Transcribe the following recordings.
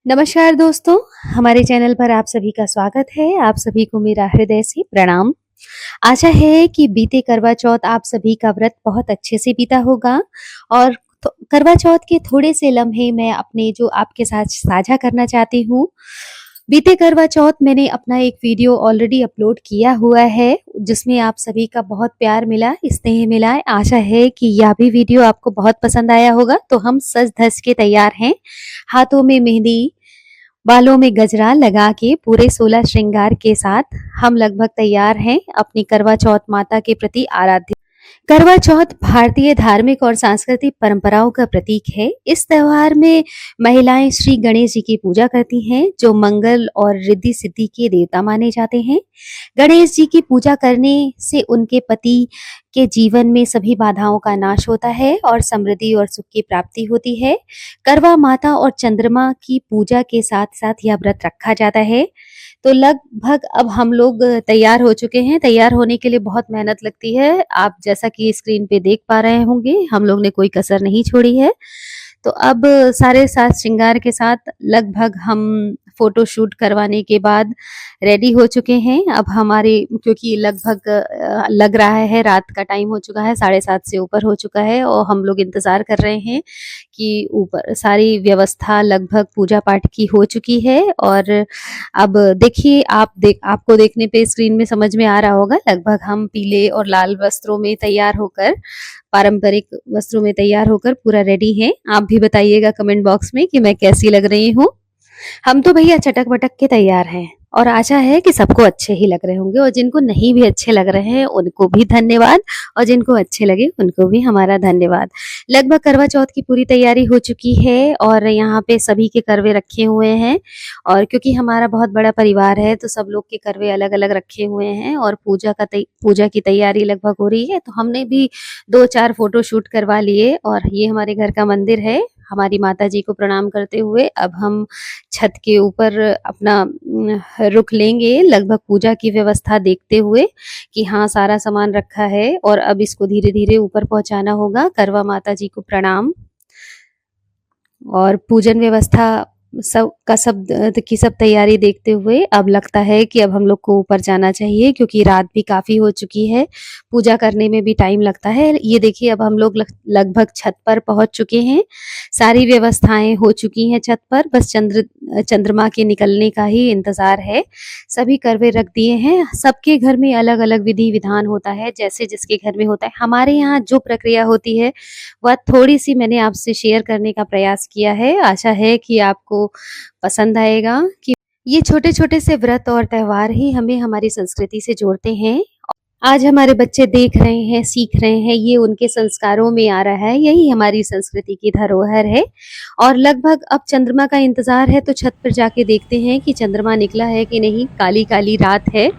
नमस्कार दोस्तों, हमारे चैनल पर आप सभी का स्वागत है। आप सभी को मेरा हृदय से प्रणाम। आशा है कि बीते करवा चौथ आप सभी का व्रत बहुत अच्छे से बीता होगा और करवा चौथ के थोड़े से लम्हे मैं अपने जो आपके साथ साझा करना चाहती हूँ। बीते करवा चौथ मैंने अपना एक वीडियो ऑलरेडी अपलोड किया हुआ है, जिसमें आप सभी का बहुत प्यार मिला, स्नेह मिला। आशा है कि यह भी वीडियो आपको बहुत पसंद आया होगा। तो हम सज धज के तैयार हैं, हाथों में मेहंदी, बालों में गजरा लगा के पूरे 16 श्रृंगार के साथ हम लगभग तैयार हैं अपनी करवा चौथ माता के प्रति आराध्य। करवा चौथ भारतीय धार्मिक और सांस्कृतिक परंपराओं का प्रतीक है। इस त्योहार में महिलाएं श्री गणेश जी की पूजा करती हैं, जो मंगल और रिद्धि सिद्धि के देवता माने जाते हैं। गणेश जी की पूजा करने से उनके पति के जीवन में सभी बाधाओं का नाश होता है और समृद्धि और सुख की प्राप्ति होती है। करवा माता और चंद्रमा की पूजा के साथ साथ यह व्रत रखा जाता है। तो लगभग अब हम लोग तैयार हो चुके हैं। तैयार होने के लिए बहुत मेहनत लगती है। आप जैसा कि स्क्रीन पे देख पा रहे होंगे, हम लोग ने कोई कसर नहीं छोड़ी है। तो अब सारे साज श्रृंगार के साथ लगभग हम फोटो शूट करवाने के बाद रेडी हो चुके हैं। अब हमारे क्योंकि लगभग लग रहा है रात का टाइम हो चुका है, 7:30 से ऊपर हो चुका है और हम लोग इंतजार कर रहे हैं कि ऊपर सारी व्यवस्था लगभग पूजा पाठ की हो चुकी है। और अब देखिए, आपको देखने पे स्क्रीन में समझ में आ रहा होगा, लगभग हम पीले और लाल वस्त्रों में तैयार होकर, पारंपरिक वस्त्रों में तैयार होकर पूरा रेडी हैं। आप भी बताइएगा कमेंट बॉक्स में कि मैं कैसी लग रही हूँ। हम तो भैया चटक बटक के तैयार हैं और आशा है कि सबको अच्छे ही लग रहे होंगे, और जिनको नहीं भी अच्छे लग रहे हैं उनको भी धन्यवाद, और जिनको अच्छे लगे उनको भी हमारा धन्यवाद। लगभग करवा चौथ की पूरी तैयारी हो चुकी है और यहाँ पे सभी के करवे रखे हुए हैं। और क्योंकि हमारा बहुत बड़ा परिवार है तो सब लोग के करवे अलग अलग रखे हुए हैं और पूजा की तैयारी लगभग हो रही है। तो हमने भी 2-4 फोटो शूट करवा लिए और ये हमारे घर का मंदिर है। हमारी माता जी को प्रणाम करते हुए अब हम छत के ऊपर अपना रुक लेंगे, लगभग पूजा की व्यवस्था देखते हुए कि हाँ सारा सामान रखा है और अब इसको धीरे धीरे ऊपर पहुंचाना होगा। करवा माता जी को प्रणाम। और पूजन व्यवस्था की सब तैयारी देखते हुए अब लगता है कि अब हम लोग को ऊपर जाना चाहिए, क्योंकि रात भी काफी हो चुकी है। पूजा करने में भी टाइम लगता है। ये देखिए, अब हम लोग लगभग छत पर पहुंच चुके हैं। सारी व्यवस्थाएं हो चुकी हैं छत पर, बस चंद्रमा के निकलने का ही इंतजार है। सभी करवे रख दिए हैं। सबके घर में अलग अलग विधि विधान होता है, जैसे जिसके घर में होता है। हमारे यहाँ जो प्रक्रिया होती है वह थोड़ी सी मैंने आपसे शेयर करने का प्रयास किया है। आशा है कि आपको पसंद आएगा कि ये छोटे छोटे से व्रत और त्योहार ही हमें हमारी संस्कृति से जोड़ते हैं। आज हमारे बच्चे देख रहे हैं, सीख रहे हैं, ये उनके संस्कारों में आ रहा है। यही हमारी संस्कृति की धरोहर है। और लगभग अब चंद्रमा का इंतजार है, तो छत पर जाके देखते हैं कि चंद्रमा निकला है कि नहीं। काली काली रात है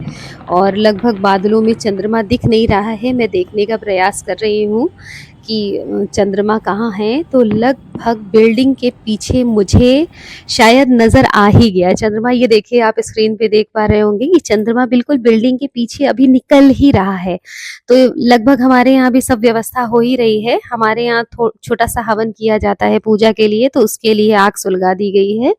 और लगभग बादलों में चंद्रमा दिख नहीं रहा है। मैं देखने का प्रयास कर रही हूँ कि चंद्रमा कहाँ है। तो लगभग बिल्डिंग के पीछे मुझे शायद नजर आ ही गया चंद्रमा। ये देखिए, आप स्क्रीन पे देख पा रहे होंगे कि चंद्रमा बिल्कुल बिल्डिंग के पीछे अभी निकल ही रहा है। तो लगभग हमारे यहाँ भी सब व्यवस्था हो ही रही है। हमारे यहाँ छोटा सा हवन किया जाता है पूजा के लिए, तो उसके लिए आग सुलगा दी गई है।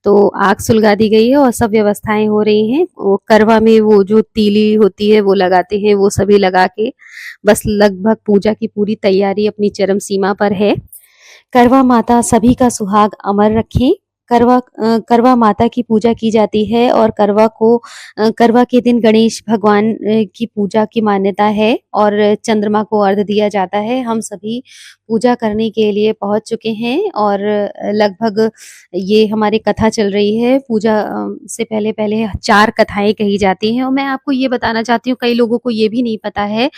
तो आग सुलगा दी गई है और सब व्यवस्थाएं हो रही हैं। वो करवा में वो जो तीली होती है वो लगाते हैं, वो सभी लगा के बस लगभग पूजा की पूरी तैयारी अपनी चरम सीमा पर है। करवा माता सभी का सुहाग अमर रखें। करवा माता की पूजा की जाती है और करवा के दिन गणेश भगवान की पूजा की मान्यता है और चंद्रमा को अर्घ दिया जाता है। हम सभी पूजा करने के लिए पहुंच चुके हैं और लगभग ये हमारी कथा चल रही है। पूजा से पहले पहले 4 कथाएं कही जाती हैं। और मैं आपको ये बताना चाहती हूँ, कई लोगों को ये भी नहीं पता है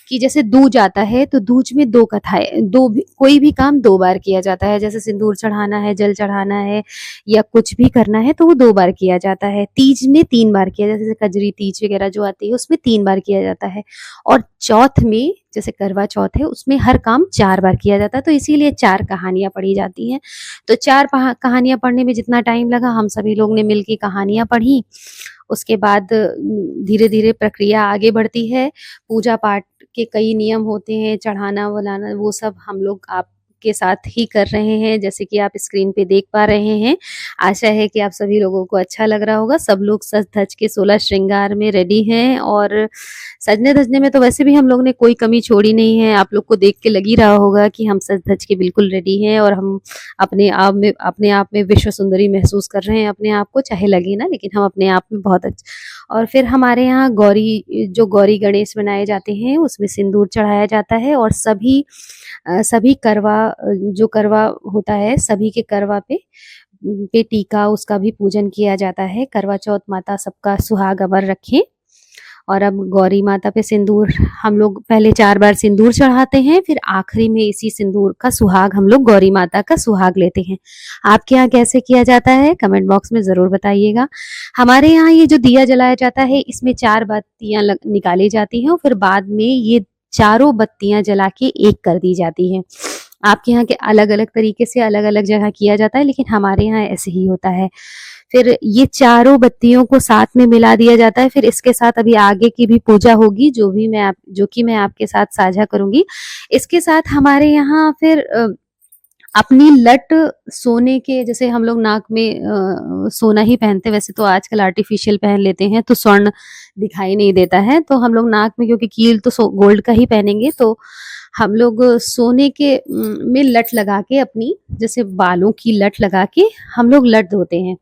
कि जैसे दूज आता है तो दूज में 2 कथाएं, कोई भी काम 2 बार किया जाता है। जैसे सिंदूर चढ़ाना है, जल चढ़ाना है या कुछ भी करना है तो वो 2 बार किया जाता है। तीज में 3 बार किया जाता है, जैसे कजरी तीज वगैरह जो आती है उसमें 3 बार किया जाता है। और चौथ में, जैसे करवा चौथ है, उसमें हर काम 4 बार किया जाता है। तो इसीलिए 4 कहानियां पढ़ी जाती हैं। तो 4 कहानियां पढ़ने में जितना टाइम लगा, हम सभी लोग ने मिलकर कहानियां पढ़ी। उसके बाद धीरे धीरे प्रक्रिया आगे बढ़ती है। पूजा पाठ के कई नियम होते हैं, चढ़ाना वलाना, वो सब हम लोग आप के साथ ही कर रहे हैं, जैसे कि आप स्क्रीन पे देख पा रहे हैं। आशा है कि आप सभी लोगों को अच्छा लग रहा होगा। सब लोग सज-धज के 16 श्रृंगार में रेडी हैं और सजने-धजने में तो वैसे भी हम लोग ने कोई कमी छोड़ी नहीं है। आप लोग को देख के लग ही रहा होगा कि हम सज-धज के बिल्कुल रेडी हैं और हम अपने आप में विश्व सुंदरी महसूस कर रहे हैं अपने आप को, चाहे लगे ना, लेकिन हम अपने आप में बहुत और फिर हमारे यहाँ गौरी गणेश बनाए जाते हैं, उसमें सिंदूर चढ़ाया जाता है और सभी जो करवा होता है, सभी के करवा पे टीका उसका भी पूजन किया जाता है। करवा चौथ माता सबका सुहाग अमर रखें। और अब गौरी माता पे सिंदूर हम लोग पहले 4 बार सिंदूर चढ़ाते हैं, फिर आखिरी में इसी सिंदूर का सुहाग हम लोग गौरी माता का सुहाग लेते हैं। आपके यहाँ कैसे किया जाता है कमेंट बॉक्स में ज़रूर बताइएगा। हमारे यहाँ ये जो दिया जलाया जाता है, इसमें 4 बत्तियाँ निकाली जाती हैं और फिर बाद में ये चारों बत्तियाँ जला के एक कर दी जाती हैं। आपके यहाँ के अलग-अलग तरीके से अलग-अलग जगह किया जाता है, लेकिन हमारे यहाँ ऐसे ही होता है। फिर ये चारों बत्तियों को साथ में मिला दिया जाता है। फिर इसके साथ अभी आगे की भी पूजा होगी, जो कि मैं आपके साथ साझा करूँगी। इसके साथ हमारे यहाँ फिर अपनी लट सोने के, जैसे हम लोग नाक में सोना ही पहनते, वैसे तो आजकल आर्टिफिशियल पहन लेते हैं तो स्वर्ण दिखाई नहीं देता है, तो हम लोग नाक में, क्योंकि कील तो गोल्ड का ही पहनेंगे, तो हम लोग सोने के में लट लगा के, अपनी जैसे बालों की लट लगा के हम लोग लट धोते हैं।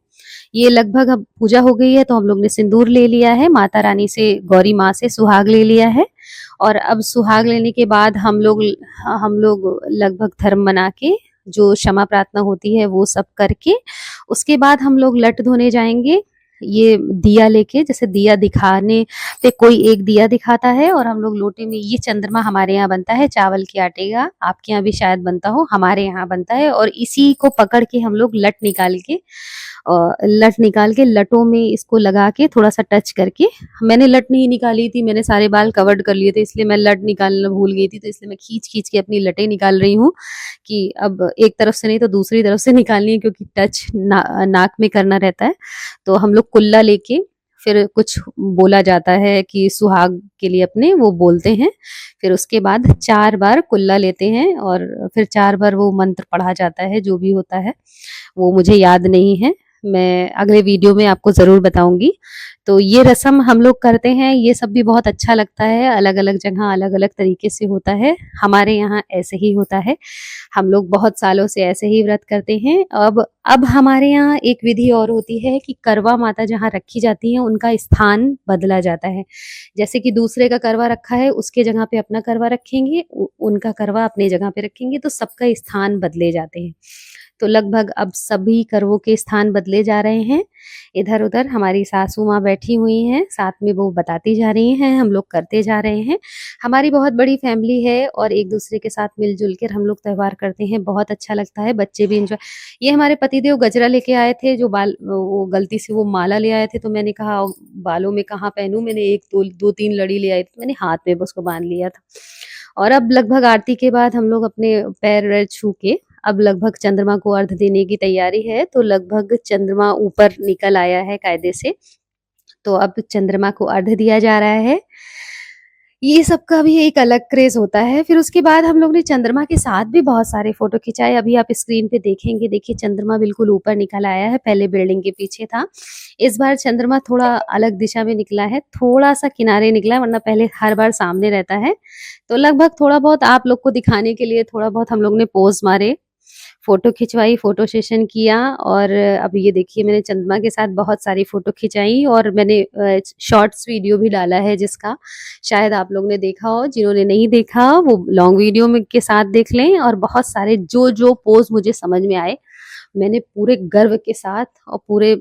ये लगभग अब पूजा हो गई है तो हम लोग ने सिंदूर ले लिया है, माता रानी से, गौरी माँ से सुहाग ले लिया है और अब सुहाग लेने के बाद हम लोग लगभग धर्म बना के, जो क्षमा प्रार्थना होती है वो सब करके, उसके बाद हम लोग लट धोने जाएंगे। ये दिया लेके, जैसे दिया दिखाने पे कोई एक दिया दिखाता है और हम लोग लोटे में, ये चंद्रमा हमारे यहाँ बनता है चावल के आटे का, आपके यहाँ भी शायद बनता हो, हमारे यहाँ बनता है, और इसी को पकड़ के हम लोग लट निकाल के लटों में इसको लगा के थोड़ा सा टच करके, मैंने लट नहीं निकाली थी, मैंने सारे बाल कवर्ड कर लिए थे, इसलिए मैं लट निकालना भूल गई थी, तो इसलिए मैं खींच खींच के अपनी लटें निकाल रही हूँ कि अब एक तरफ से नहीं तो दूसरी तरफ से निकालनी है, क्योंकि टच नाक में करना रहता है। तो हम लोग कुल्ला लेके, फिर कुछ बोला जाता है कि सुहाग के लिए अपने वो बोलते हैं, फिर उसके बाद 4 बार कुल्ला लेते हैं और फिर 4 बार वो मंत्र पढ़ा जाता है, जो भी होता है वो मुझे याद नहीं है, मैं अगले वीडियो में आपको ज़रूर बताऊंगी। तो ये रस्म हम लोग करते हैं, ये सब भी बहुत अच्छा लगता है, अलग-अलग जगह अलग-अलग तरीके से होता है, हमारे यहाँ ऐसे ही होता है, हम लोग बहुत सालों से ऐसे ही व्रत करते हैं। अब हमारे यहाँ एक विधि और होती है कि करवा माता जहाँ रखी जाती है उनका स्थान बदला जाता है, जैसे कि दूसरे का करवा रखा है उसके जगह पे अपना करवा रखेंगे, उनका करवा अपनी जगह पे रखेंगे, तो सबका स्थान बदले जाते हैं। तो लगभग अब सभी करवों के स्थान बदले जा रहे हैं, इधर उधर हमारी सासू माँ बैठी हुई हैं, साथ में वो बताती जा रही हैं, हम लोग करते जा रहे हैं। हमारी बहुत बड़ी फैमिली है और एक दूसरे के साथ मिलजुल कर हम लोग त्यौहार करते हैं, बहुत अच्छा लगता है, बच्चे भी इंजॉय। ये हमारे पतिदेव गजरा लेके आए थे, जो वो गलती से वो माला ले आए थे, तो मैंने कहा बालों में कहाँ पहनूं, मैंने 1 2 3 लड़ी ले आई थी, मैंने हाथ में उसको बांध लिया था। और अब लगभग आरती के बाद हम लोग अपने पैर वैर छू के, अब लगभग चंद्रमा को अर्घ देने की तैयारी है, तो लगभग चंद्रमा ऊपर निकल आया है कायदे से, तो अब चंद्रमा को अर्घ दिया जा रहा है। ये सब का भी एक अलग क्रेज होता है। फिर उसके बाद हम लोग ने चंद्रमा के साथ भी बहुत सारे फोटो खिंचाए, अभी आप स्क्रीन पे देखेंगे, देखिए चंद्रमा बिल्कुल ऊपर निकल आया है, पहले बिल्डिंग के पीछे था, इस बार चंद्रमा थोड़ा अलग दिशा में निकला है, थोड़ा सा किनारे निकला है, वरना पहले हर बार सामने रहता है। तो लगभग थोड़ा बहुत आप लोग को दिखाने के लिए थोड़ा बहुत हम लोग ने पोज मारे, फोटो खिंचवाई, फोटो सेशन किया, और अब ये देखिए मैंने चंद्रमा के साथ बहुत सारी फोटो खिंचाई और मैंने शॉर्ट्स वीडियो भी डाला है, जिसका शायद आप लोग ने देखा हो, जिन्होंने नहीं देखा वो लॉन्ग वीडियो में के साथ देख लें। और बहुत सारे जो पोज मुझे समझ में आए, मैंने पूरे गर्व के साथ और पूरे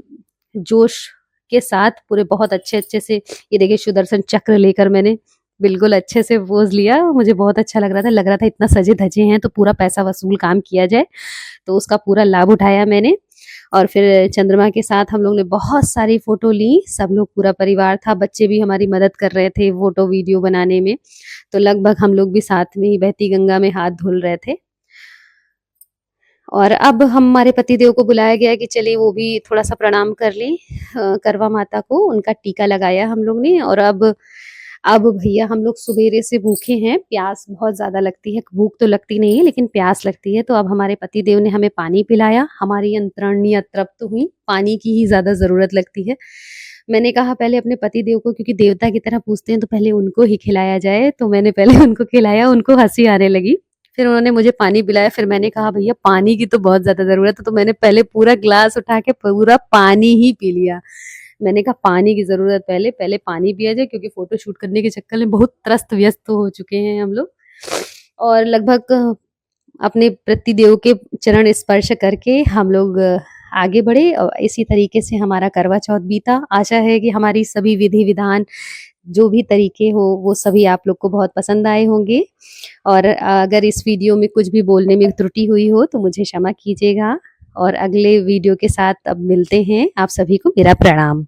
जोश के साथ, पूरे बहुत अच्छे से, ये देखिए सुदर्शन चक्र लेकर मैंने बिल्कुल अच्छे से पोज लिया, मुझे बहुत अच्छा लग रहा था इतना सजे धजे हैं तो पूरा पैसा वसूल काम किया जाए, तो उसका पूरा लाभ उठाया मैंने। और फिर चंद्रमा के साथ हम लोग ने बहुत सारी फोटो ली, सब लोग, पूरा परिवार था, बच्चे भी हमारी मदद कर रहे थे फोटो वीडियो बनाने में, तो लगभग हम लोग भी साथ में ही बहती गंगा में हाथ धुल रहे थे। और अब हमारे पतिदेव को बुलाया गया कि चलिए वो भी थोड़ा सा प्रणाम कर लें, करवा माता को, उनका टीका लगाया हम लोग ने। और अब अब भैया हम लोग सवेरे से भूखे हैं, प्यास बहुत ज़्यादा लगती है, भूख तो लगती नहीं है लेकिन प्यास लगती है। तो अब हमारे पति देव ने हमें पानी पिलाया, हमारी अंतरणी तृप्त हुई, पानी की ही ज़्यादा ज़रूरत लगती है। मैंने कहा पहले अपने पति देव को, क्योंकि देवता की तरह पूछते हैं तो पहले उनको ही खिलाया जाए, तो मैंने पहले उनको खिलाया, उनको हँसी आने लगी। फिर उन्होंने मुझे पानी पिलाया, फिर मैंने कहा भैया पानी की तो बहुत ज़्यादा ज़रूरत है, तो मैंने पहले पूरा ग्लास उठा के पूरा पानी ही पी लिया। मैंने कहा पानी की ज़रूरत पहले, पहले पानी पिया जाए, क्योंकि फ़ोटो शूट करने के चक्कर में बहुत त्रस्त-व्यस्त हो चुके हैं हम लोग। और लगभग अपने प्रतिदेव के चरण स्पर्श करके हम लोग आगे बढ़े और इसी तरीके से हमारा करवा चौथ बीता। आशा है कि हमारी सभी विधि विधान जो भी तरीके हो वो सभी आप लोग को बहुत पसंद आए होंगे। और अगर इस वीडियो में कुछ भी बोलने में त्रुटि हुई हो तो मुझे क्षमा कीजिएगा। और अगले वीडियो के साथ अब मिलते हैं। आप सभी को मेरा प्रणाम।